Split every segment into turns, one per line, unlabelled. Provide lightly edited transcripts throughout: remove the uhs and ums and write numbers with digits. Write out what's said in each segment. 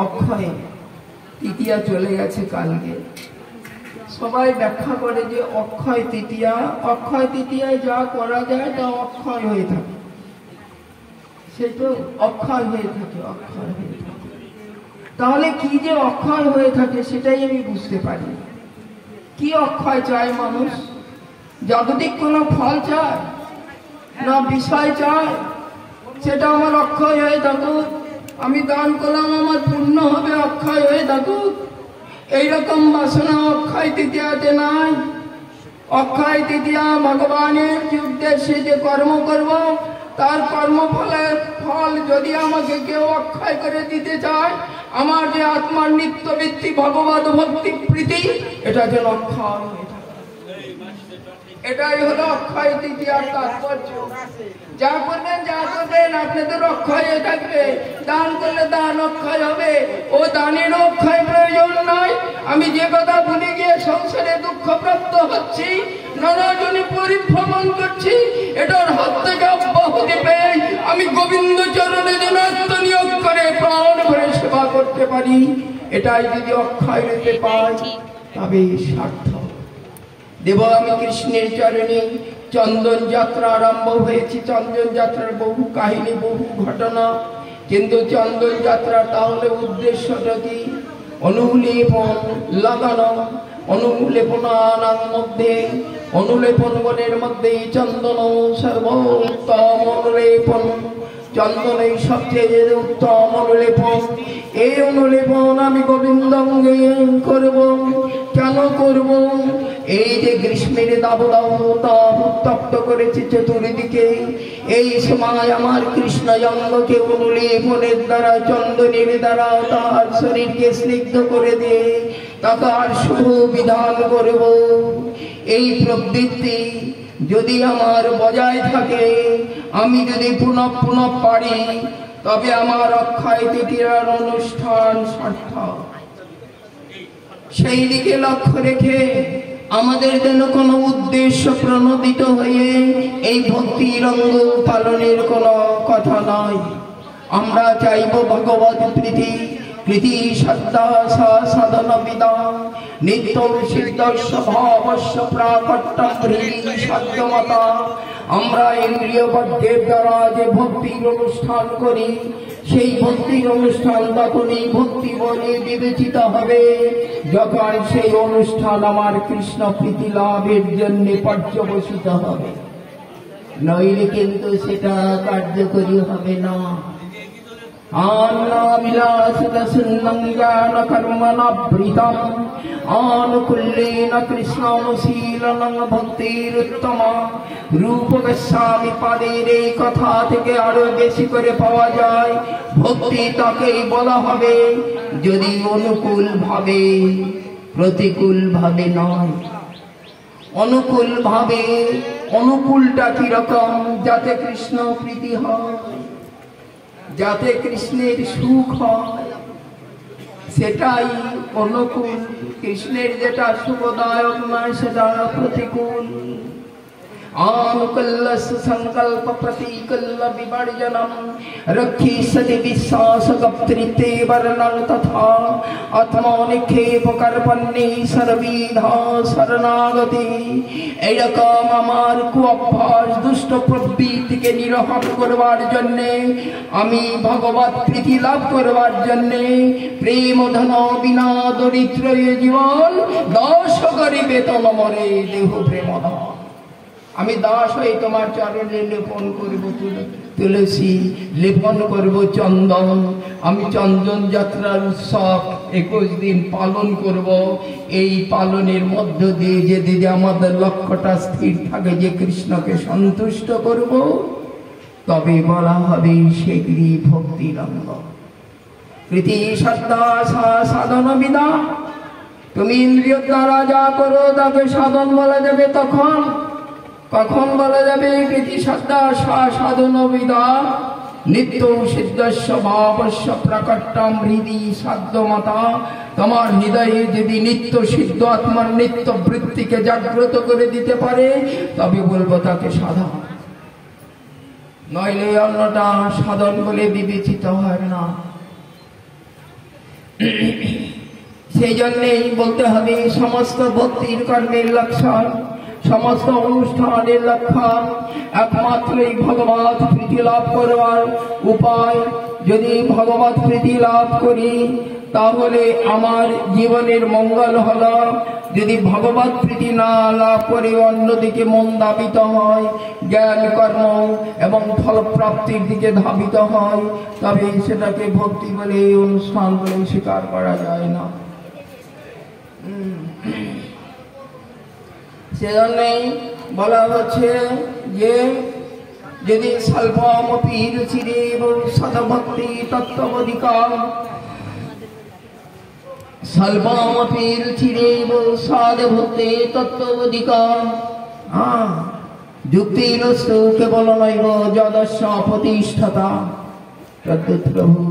অক্ষয় তৃতীয়া চলে গেছে কালকে। সবাই ব্যাখ্যা করে যে অক্ষয় তৃতীয়ায় যা করা যায় তা অক্ষয় হয়ে থাকে, সে তো অক্ষয় হয়ে থাকে। তাহলে কি যে অক্ষয় হয়ে থাকে সেটাই আমি বুঝতে পারি। কি অক্ষয় চায় মানুষ? জাগতিক কোনো ফল চায় না বিষয় চায়? সেটা আমার অক্ষয় হয়ে থাকুক, আমি দান করলাম আমার পূর্ণ হবে, অক্ষয় হয়ে থাকুক, এইরকম বাসনা অক্ষয় তৃতীয়াতে নাই। অক্ষয় তৃতীয়া ভগবানের যে উদ্দেশ্যে যে কর্ম করব তার কর্মফলের ফল যদি আমাকে কেউ অক্ষয় করে দিতে চায়, আমার যে আত্মার নিত্যবৃত্তি ভগবত ভক্তি প্রীতি, এটা যেন অক্ষয় হয়ে থাকে। এটাই হলো অক্ষয় তৃতীয়ার তাৎপর্য। যা করবেন আপনাদের অক্ষয় হয়ে থাকবে। দান করলে দান অক্ষয় হবে, ও দানের অক্ষয় প্রয়োজন নয়। আমি যে কথা ভুলে গিয়ে সংসারে দুঃখপ্রাপ্ত হচ্ছি, নানা জনে পরিভ্রমণ করছি, এটার হাত থেকে অব্যাহতি পেয়ে আমি গোবিন্দ চরণে যেন আত্মনিয়োগ করে প্রাণ ভরে সেবা করতে পারি, এটাই যদি অক্ষয় হতে পাই তবে সার্থক। দেব আমি কৃষ্ণের চরণে। চন্দন যাত্রা আরম্ভ হয়েছে, চন্দন যাত্রার বহু কাহিনী, বহু ঘটনা, কিন্তু চন্দন যাত্রা তাহলে উদ্দেশ্যটা কি? অনুলেপন লাগানো। অনুলেপনানাং মধ্যে, অনুলেপনগণের মধ্যে চন্দন সর্বোত্তম অনুলেপন। চন্দন এই সবচেয়ে উত্তম অনুলেপন। এই অনুলেপন আমি গোবিন্দঙ্গে করব। কেন করব? এই যে গ্রীষ্মের দাবদাহ তাপ উত্তপ্ত করেছে চতুর্দিকে, এই সময় আমার কৃষ্ণ জন্মকে অনুলেপনের দ্বারা, চন্দনের দ্বারা তার শরীরকে স্নিগ্ধ করে দিয়ে তার শুভ বিধান করব। এই প্রবৃত্তি যদি আমার বজায় থাকে, আমি যদি পুনঃ পারি, তবে আমার অক্ষয় তৃতীয়ার অনুষ্ঠান সার্থক। সেই দিকে লক্ষ্য রেখে আমাদের যেন কোনো উদ্দেশ্য প্রণোদিত হয়ে এই ভক্তি রঙ্গ পালনের কোনো কথা নয়। আমরা চাইব ভগবত প্রীতি, প্রীতি শ্রদ্ধা সাধন বিদান, নিত্যম সিদ্ধস্য ভাবস্য প্রাকট্যম হৃদি সাধ্যমতা। আমরা ইন্দ্রিয় বদ্ধের দ্বারা যে ভক্তির অনুষ্ঠান করি, সেই ভক্তির অনুষ্ঠান তখনই ভক্তি বলে বিবেচিত হবে যখন সেই অনুষ্ঠান আমার কৃষ্ণ প্রীতি লাভের জন্য পর্যবসিত হবে, নইলে কিন্তু সেটা কার্যকরী হবে না। আনুকূল্যেন কৃষ্ণানুশীলনং ভক্তিরুত্তমা। রূপ গোস্বামী পাদের এই কথা থেকে আরো বেশি করে পাওয়া যায়, ভক্তি তাকেই বলা হবে যদি অনুকূল ভাবে, প্রতিকূল ভাবে নয়। অনুকূল ভাবে, অনুকূলটা কিরকম? যাতে কৃষ্ণ প্রীতি হয়, যাতে কৃষ্ণের সুখ হয়, সেটাই অনুকূল। কৃষ্ণের যেটা সুখদায়ক নয় সেটা প্রতিকূল। आनुकल्लस्य संकल्प प्रतिकल्ल विवर्जनम रक्षी सति विश्वास गप्त्रिते वर्णन तथा आत्मनिक्षेप कर्पण्ये सर्वविधा शरणागति। एरकम आमार कुअभ्यास दुष्ट प्रवृत्तिके निरहन करवार जन्ने, आमी भगवत प्रीति लाभ करवार जन्ने, प्रेम धन बिना दरिद्र जीवन दास करिबे तम मरे देह प्रेम धन। আমি দাস হয়ে তোমার চরণে লেপন করব তুলসী, লেপন করব চন্দন। আমি চন্দন যাত্রার উৎসব 21 দিন পালন করব। এই পালনের মধ্য দিয়ে যদি আমাদের লক্ষ্যটা স্থির থাকে যে কৃষ্ণকে সন্তুষ্ট করব, তবে বলা হবে সেগুলি ভক্তি রঙ্গ। প্রীতি শ্রদ্ধা সাধন বিধান। তুমি ইন্দ্রিয় দ্বারা যা করো তাকে সাধন বলা যাবে। তখন কখন বলা যাবে? প্রীতি শ্রদ্ধা সাধন বিধান। নিত্য সিদ্ধস্য ভাবস্য প্রকট্যম হৃদি সাধ্যমতা। তোমার হৃদয়ে যদি নিত্য সিদ্ধ আত্মার নিত্য বৃত্তিকে জাগ্রত করে দিতে পারে, তবে বলবো তাকে সাধন। নইলে অন্যটা সাধন বলে বিবেচিত হয় না। সেই জন্যেই বলতে হবে সমস্ত ভক্তির কর্মের লক্ষণ, সমস্ত অনুষ্ঠানের লক্ষণ একমাত্রই ভগবত প্রীতি লাভ করবার উপায়। যদি ভগবত প্রীতি লাভ করি তাহলে আমার জীবনের মঙ্গল হলো। যদি ভগবত প্রীতি না লাভ করে অন্যদিকে মন ধাবিত হয়, জ্ঞান কর্ম এবং ফলপ্রাপ্তির দিকে ধাবিত হয়, তবে সেটাকে ভক্তি বলে, অনুষ্ঠান বলে স্বীকার করা যায় না। সেজন্যই বলা হচ্ছে যে যদি স্বল্পমপি রুচিরেব সদভক্তি তত্ত্ববধিকাম, স্বল্পমপি রুচিরেব সদভক্তি তত্ত্ববধিকাম। যুক্তিরস্তু কেবল নৈব যদস্য প্রতিষ্ঠতা। প্রভু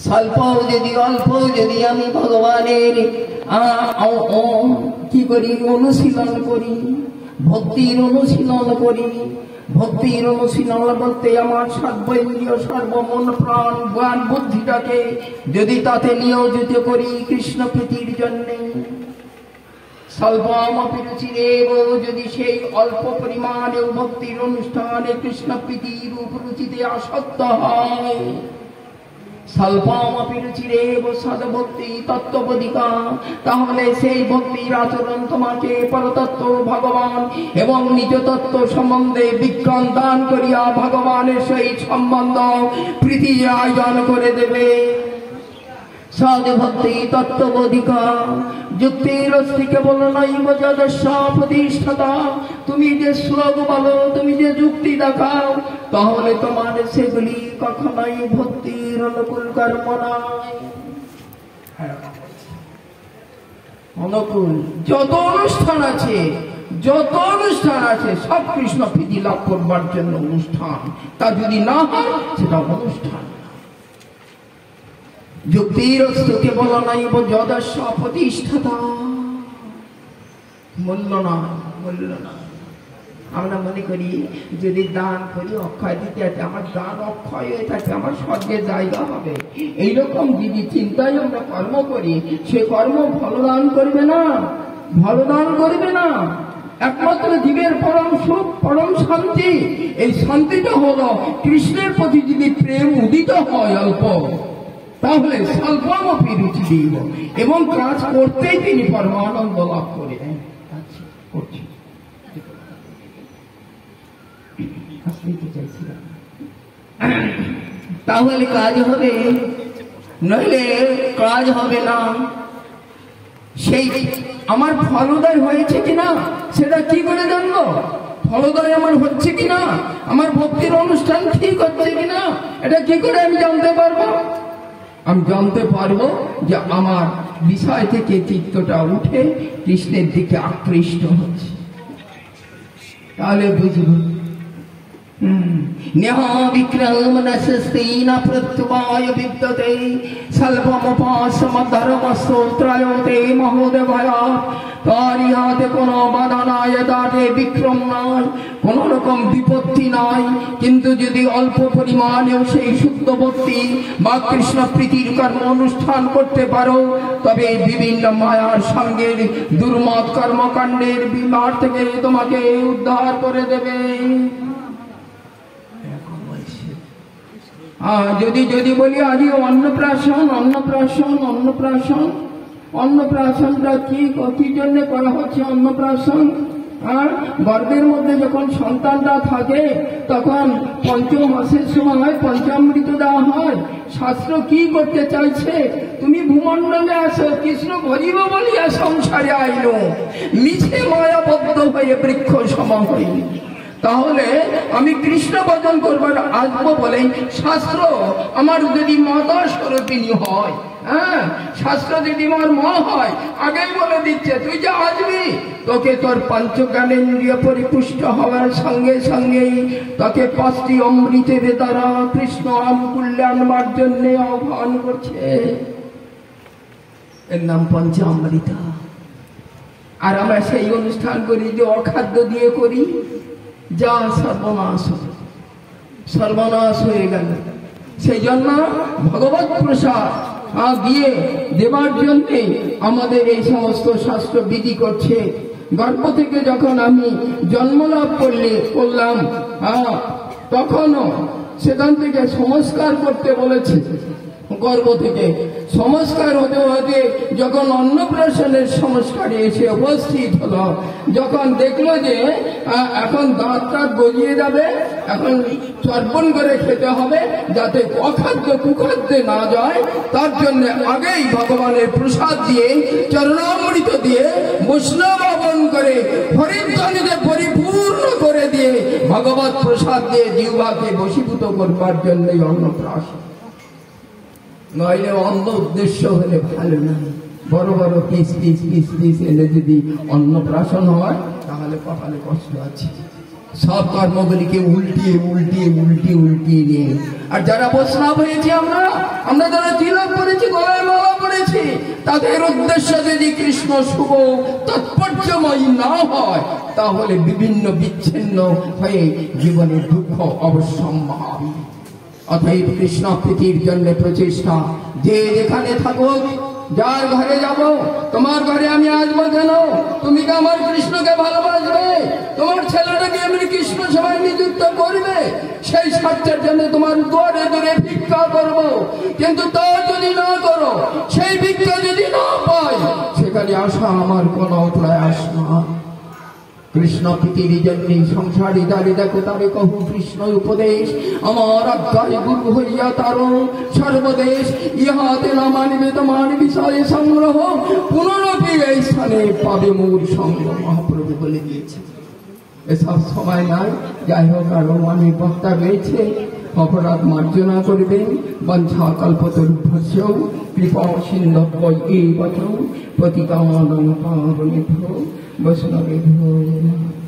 স্বল্প যদি অল্প যদি আমি ভগবানের কি করি, অনুশীলন করি, ভক্তির অনুশীলন করি। ভক্তির অনুশীলন বলতে আমার সর্বেন্দ্রিয় সর্বমন প্রাণ জ্ঞান বুদ্ধিটাকে যদি তাতে নিয়োজিত করি কৃষ্ণ প্রীতির জন্যে। স্বল্পমপি রুচিরেব, যদি সেই অল্প পরিমাণে ভক্তির অনুষ্ঠানে কৃষ্ণ প্রীতির রুচিতে আসক্ত হয়। স্বল্পমপি রুচিরেব সদভক্তি তত্ত্ববধিকা, তাহলে সেই ভক্তির আচরণ তোমাকে পরতত্ত্ব ভগবান এবং নিজ তত্ত্ব সম্বন্ধে বিজ্ঞান দান করিয়া ভগবানের সহিত সম্বন্ধ প্রীতি আয়োজন করে দেবে। সদভক্তি তত্ত্ববধিকা যুক্তির অস্তি কেবল নৈব যদস্য প্রতিষ্ঠতা। তুমি যে শ্লোক বলো, তুমি যে যুক্তি দেখাও, তাহলে তোমার সেগুলি কখনোই ভক্তির অনুকূল কর্ম নয়। অনুকূল যত অনুষ্ঠান আছে, যত অনুষ্ঠান আছে সব কৃষ্ণ প্রীতি লাভ করবার জন্য অনুষ্ঠান। তা যদি না হয় সেটা অনুষ্ঠান। যুক্তির অস্তি কেবল নৈব যদস্য প্রতিষ্ঠতা। মূল্য নয়, মূল্য নয়। আমরা মনে করি যদি দান করি অক্ষয় দিতে আছে, আমার দান অক্ষয় হয়ে থাকে, আমার স্বর্গের জায়গা হবে, এইরকম যদি চিন্তায় আমরা কর্ম করি, সে কর্ম ফলদান করবে না, ফলদান করবে না। একমাত্র জীবের পরম সুখ, পরম শান্তি, এই শান্তিটা হলো কৃষ্ণের প্রতি যদি প্রেম উদিত হয় অল্প, তাহলে স্বল্পমপি রুচিরেব, এবং কাজ করতেই তিনি পরমানন্দ লাভ করে। তাহলে কাজ হবে, নইলে কাজ হবে না। সেই আমার ফলোদয় হয়েছে কিনা সেটা কি করে জানবো? ফলোদয় আমার হচ্ছে কিনা, আমার ভক্তির অনুষ্ঠান ঠিক হচ্ছে কিনা, এটা কি করে আমি জানতে পারবো? আমি জানতে পারবো যে আমার বিষয় থেকে চিত্তটা উঠে কৃষ্ণের দিকে আকৃষ্ট হচ্ছে, তাহলে বুঝবো। নেহা বিক্রম নস্তেন প্রত্যবায় বিদ্যতে স্বল্পমোপাসম ধর্মস্তোত্রায়তে মহোদভয়া। তার ইহাতে কোনো বাধা নাই, তাতে বিক্রম নাই, কোন রকম বিপত্তি নাই। কিন্তু যদি অল্প পরিমাণেও সেই শুদ্ধ ভক্তি বা কৃষ্ণ প্রীতির কর্ম অনুষ্ঠান করতে পারো, তবে বিভিন্ন মায়ার সঙ্গে দুর্মত কর্মকাণ্ডের বিমার থেকে তোমাকে উদ্ধার করে দেবে। যদি যদি বলি আজকে অন্নপ্রাশন, অন্নপ্রাশন, অন্নপ্রাশন, অন্নপ্রাশনটা কি জন্য করা হচ্ছে? অন্নপ্রাশন আর গর্ভের মধ্যে যখন সন্তানটা থাকে তখন পঞ্চম মাসের সময় পঞ্চামৃত দেওয়া হয়। শাস্ত্র কি করতে চাইছে? তুমি ভূমণ্ডলে আসো, কৃষ্ণ ভজিব বলিয়া সংসারে আইলো, মিছে মায়াবদ্ধ হয়ে বৃক্ষ সম হইনি। তাহলে আমি কৃষ্ণ ভজন করবার আসবো বলে শাস্ত্র আমার যদি মাতা স্বরূপিণী হয়, শাস্ত্র যদি আমার মা হয়, আগেই বলে দিচ্ছে তুই যে আসবি, তোকে তোর পঞ্চজ্ঞানেন্দ্রিয় পরিপুষ্ট হওয়ার সঙ্গে সঙ্গেই তোকে 5টি অমৃতের দ্বারা কৃষ্ণ আমকুল্যে আনবার জন্য আহ্বান করছে। এর নাম পঞ্চামৃতা। আর আমরা সেই অনুষ্ঠান করি যে অখাদ্য দিয়ে করি, যা সর্বনাশ, সর্বনাশ হয়ে গেল। সেই জন্য ভগবত প্রসাদ দিয়ে দেবার জন্যে আমাদের এই সমস্ত শাস্ত্র বিধি করছে। গর্ভ থেকে যখন আমি জন্মলাভ করলাম তখনও সেখান থেকে সংস্কার করতে বলেছে। গর্ভ থেকে সংস্কার হতে হতে যখন অন্নপ্রাশনের সংস্কারে এসে উপস্থিত হলো, যখন দেখলো যে এখন দাঁত টাত গজিয়ে যাবে, এখন চর্পণ করে খেতে হবে যাতে অখাদ্য কুখাদ্যে না যায়, তার জন্য আগেই ভগবানের প্রসাদ দিয়ে চরণামৃত দিয়ে বৈষ্ণব বপন করে হরিধ্বনিতে পরিপূর্ণ করে দিয়ে ভগবত প্রসাদ দিয়ে জিহ্বাকে বশীভূত করবার জন্যই অন্নপ্রাশন। নইলে অন্য উদ্দেশ্য হলে ভালো না। বড় বড় পিস পিস পিস পিস এলে যদি অন্নপ্রাশন হয় তাহলে কপালে কষ্ট আছে। সব কর্মগুলিকে উল্টিয়ে উল্টিয়ে উল্টিয়ে উল্টিয়ে নিয়ে, আর যারা বৈষ্ণব হয়েছি আমরা যারা তিলক করেছি, গলায় মালা পড়েছি, তাদের উদ্দেশ্য যদি কৃষ্ণ শুভ তাৎপর্যময় না হয় তাহলে বিভিন্ন বিচ্ছিন্ন হয়ে জীবনের দুঃখ অবশ্যম্ভাবী। অতএব কৃষ্ণ প্রীতির জন্য প্রচেষ্টা, যে যেখানে থাকো, যার ঘরে যাব, তোমার ঘরে আমি আসবো কেন? তুমি কি আমার কৃষ্ণকে ভালোবাসবে? তোমার ছেলেটাকে এমনি কৃষ্ণ সভায় নিযুক্ত করবে, সেই স্বার্থের জন্য তোমার দুয়ারে দুয়ারে ভিক্ষা করব। কিন্তু তা যদি না করো, সেই ভিক্ষা যদি না পাই, সেখানে আসা আমার কোনো প্রয়াস না। কৃষ্ণ প্রীতির জন্য সংসারী দাঁড়িয়ে দেখো তারে কহু কৃষ্ণ উপদেশ, আমার আজ্ঞায় গুরু হইয়া তার সর্বদেশ, ইহাতে না মানবে তোমার বিষয়ে সংগ্রহ, পুনরপি এই স্থানে পাবে মোর সঙ্গ। মহাপ্রভু বলে দিয়েছে। এসব সময় নাই, যাই হোক আরো অনেক বক্তা রয়েছে, অপরাধ মার্জনা করবেন। বঞ্ছা কল্পতরুভ্যস্য কৃপা সিন্ধব্বৈ এব চ পতিতানাং পাবনেভ্যো বৈষ্ণবেভ্যো নমঃ।